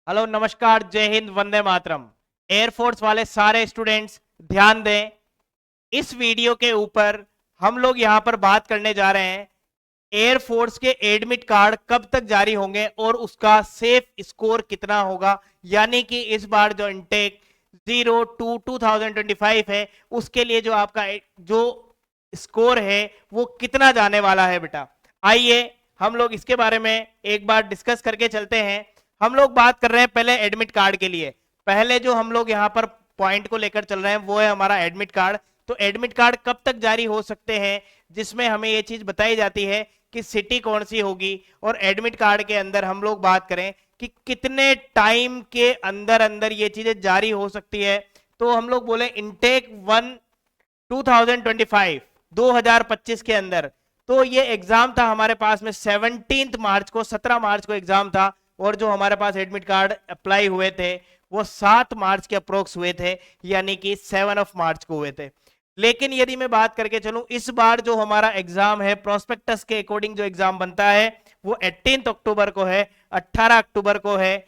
Hello, नमस्कार, जय Hind, Vande Mataram. Air force वाले सारे स्टूडेंट्स ध्यान दें। इस वीडियो के ऊपर हम लोग यहां पर बात करने जा रहे हैं एयरफोर्स के एडमिट कार्ड कब तक जारी होंगे और उसका सेफ स्कोर कितना होगा। यानी कि इस बार जो इनटेक 02/2025 है उसके लिए जो आपका जो स्कोर है वो कितना जाने वाला है बेटा। आइए हम लोग इसके बारे में एक बार डिस्कस करके चलते हैं। हम लोग बात कर रहे हैं पहले एडमिट कार्ड के लिए। पहले जो हम लोग यहाँ पर पॉइंट को लेकर चल रहे हैं वो है हमारा एडमिट कार्ड। तो एडमिट कार्ड कब तक जारी हो सकते हैं, जिसमें हमें ये चीज बताई जाती है कि सिटी कौन सी होगी, और एडमिट कार्ड के अंदर हम लोग बात करें कि कितने टाइम के अंदर अंदर ये चीजें जारी हो सकती है। तो हम लोग बोले इनटेक 2025 2025 के अंदर। तो ये एग्जाम था हमारे पास में 17 मार्च को, 17 मार्च को एग्जाम था। और जो हमारे पास एडमिट कार्ड अप्लाई हुए थे वो 7 मार्च के अप्रोक्स हुए थे, यानी कि 7 मार्च को हुए थे। लेकिन यदि मैं बात करके चलूं इस बार जो हमारा एग्जाम है प्रोस्पेक्टस के अकॉर्डिंग जो एग्जाम बनता है वो 18 अक्टूबर को है, 18 अक्टूबर को है।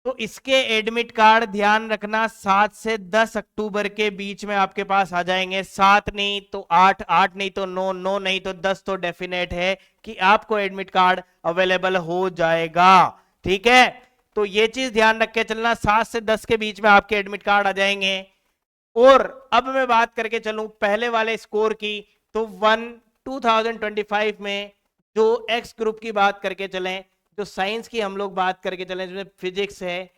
तो इसके एडमिट कार्ड ध्यान रखना 7 से 10 अक्टूबर के बीच में आपके पास आ जाएंगे। 7 नहीं तो 8, 8 नहीं तो 9, 9 नहीं तो 10 तो डेफिनेट है कि आपको एडमिट कार्ड अवेलेबल हो जाएगा। ठीक है, तो ये चीज ध्यान रख के चलना, 7 से 10 के बीच में आपके एडमिट कार्ड आ जाएंगे। और अब मैं बात करके चलूं पहले वाले स्कोर की, तो 2025 में जो एक्स ग्रुप की बात करके चलें, जो साइंस की हम लोग बात करके चलें, जिसमें फिजिक्स है,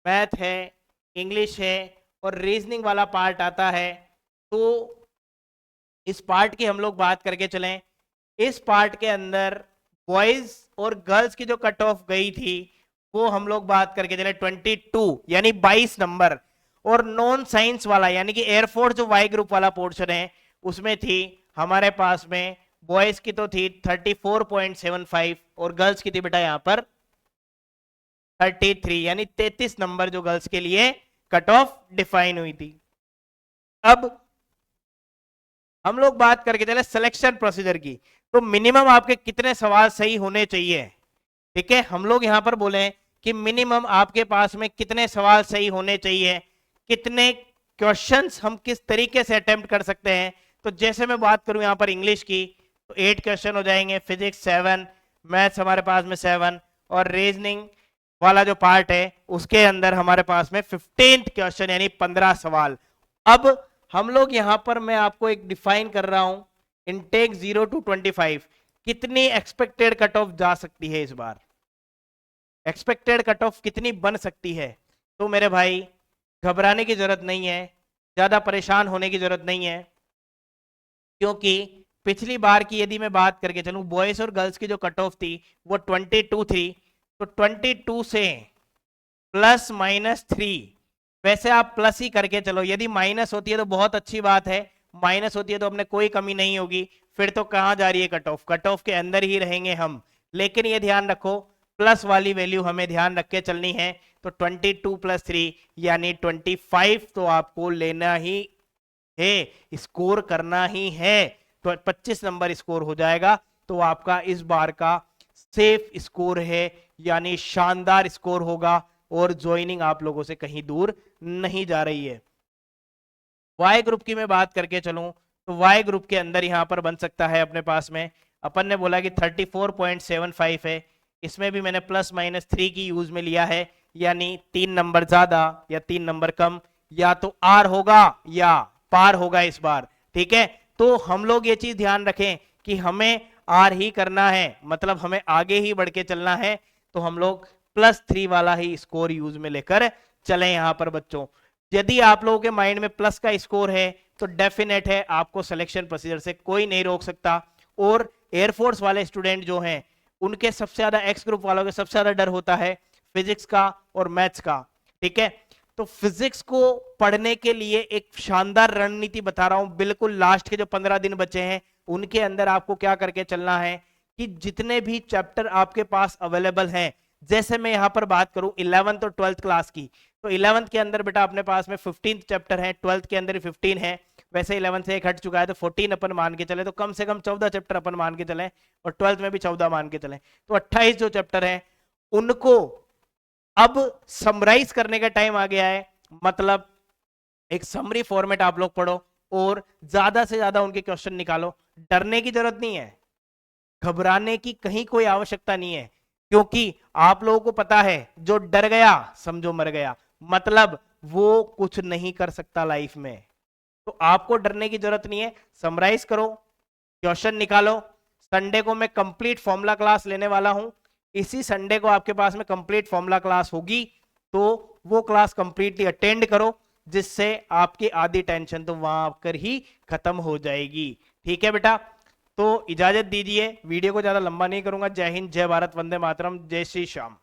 मैथ है, इंग्लिश है और रीजनिंग वाला पार्ट आता है। तो इस पार्ट की हम लोग बात करके चलें, इस पार्ट के अंदर बॉयज और गर्ल्स की जो कट ऑफ गई थी वो हम लोग बात करके चले 22 यानी 22 नंबर। और नॉन साइंस वाला यानी कि एयरफोर्स जो वाई ग्रुप वाला पोर्शन है उसमें थी हमारे पास में बॉयज की तो थी 34.75 और गर्ल्स की थी बेटा यहां पर 33, यानी 33 नंबर जो गर्ल्स के लिए कट ऑफ डिफाइन हुई थी। अब हम लोग बात करके चले सिलेक्शन प्रोसीजर की। तो मिनिमम आपके कितने सवाल सही होने चाहिए। ठीक है, हम लोग यहां पर बोले कि मिनिमम आपके पास में कितने सवाल सही होने चाहिए, कितने क्वेश्चंस हम किस तरीके से अटेम्प्ट कर सकते हैं। तो जैसे मैं बात करूं यहां पर इंग्लिश की तो 8 क्वेश्चन हो जाएंगे, फिजिक्स 7, मैथ्स हमारे पास में 7 और रीजनिंग वाला जो पार्ट है उसके अंदर हमारे पास में 15 क्वेश्चन यानी 15 सवाल। अब हम लोग यहां पर मैं आपको एक डिफाइन कर रहा हूं इनटेक 0 to 25 कितनी एक्सपेक्टेड कट ऑफ जा सकती है, इस बार एक्सपेक्टेड कट ऑफ कितनी बन सकती है। तो मेरे भाई घबराने की जरूरत नहीं है, ज्यादा परेशान होने की जरूरत नहीं है, क्योंकि पिछली बार की यदि मैं बात करके चलूं बॉयज और गर्ल्स की जो कट ऑफ थी वो 22 थी। तो 22 से +-3, वैसे आप प्लस ही करके चलो, यदि माइनस होती है तो बहुत अच्छी बात है, माइनस होती है तो अपने कोई कमी नहीं होगी, फिर तो कहां जा रही है कट ऑफ, कट ऑफ के अंदर ही रहेंगे हम। लेकिन ये ध्यान रखो प्लस वाली वैल्यू हमें ध्यान रख के चलनी है। तो 22 + 3 यानी 25 तो आपको लेना ही है, स्कोर करना ही है। तो 25 नंबर स्कोर हो जाएगा तो आपका इस बार का सेफ स्कोर है, यानी शानदार स्कोर होगा और ज्वाइनिंग आप लोगों से कहीं दूर नहीं जा रही है। वाई ग्रुप की मैं बात करके चलूं तो वाई ग्रुप के अंदर यहां पर बन सकता है अपने पास में, अपन ने बोला कि 34.75 है, इसमें भी मैंने +-3 की यूज में लिया है, यानी 3 नंबर ज्यादा या 3 नंबर कम, या तो आर होगा या पार होगा इस बार। ठीक है, तो हम लोग ये चीज ध्यान रखें कि हमें आर ही करना है, मतलब हमें आगे ही बढ़ के चलना है। तो हम लोग +3 वाला ही स्कोर यूज में लेकर चले यहां पर बच्चों। यदि आप लोगों के माइंड में प्लस का स्कोर है तो डेफिनेट है आपको सिलेक्शन प्रोसीजर से कोई नहीं रोक सकता। और एयरफोर्स वाले स्टूडेंट जो हैं उनके सबसे ज्यादा, एक्स ग्रुप वालों के सबसे ज्यादा डर होता है फिजिक्स का और मैथ्स का। ठीक है, तो फिजिक्स को पढ़ने के लिए एक शानदार रणनीति बता रहा हूं, बिल्कुल लास्ट के जो 15 दिन बचे हैं उनके अंदर आपको क्या करके चलना है कि जितने भी चैप्टर आपके पास अवेलेबल हैं, जैसे मैं यहां पर बात करूं 11th और 12th क्लास की, तो 11th के अंदर बेटा अपने पास में 15 चैप्टर है, 12th के अंदर 15 है, वैसे 11th से एक हट चुका है तो 14 अपन मान के चले, तो कम से कम 14 चैप्टर अपन मान के चले, और 12th में भी 14 मान के चले, तो 28 जो चैप्टर है उनको अब समराइज करने का टाइम आ गया है, मतलब एक समरी फॉर्मेट आप लोग पढ़ो और ज्यादा से ज्यादा उनके क्वेश्चन निकालो। डरने की जरूरत नहीं है, घबराने की कहीं कोई आवश्यकता नहीं है, क्योंकि आप लोगों को पता है जो डर गया समझो मर गया, मतलब वो कुछ नहीं कर सकता लाइफ में। तो आपको डरने की जरूरत नहीं है, समराइज करो, क्वेश्चन निकालो। संडे को मैं कंप्लीट फॉर्मूला क्लास लेने वाला हूं, इसी संडे को आपके पास में कंप्लीट फॉर्मूला क्लास होगी, तो वो क्लास कंप्लीटली अटेंड करो, जिससे आपकी आधी टेंशन तो वहां आकर ही खत्म हो जाएगी। ठीक है बेटा, तो इजाजत दीजिए, वीडियो को ज्यादा लंबा नहीं करूंगा। जय हिंद, जय भारत, वंदे मातरम, जय श्री श्याम।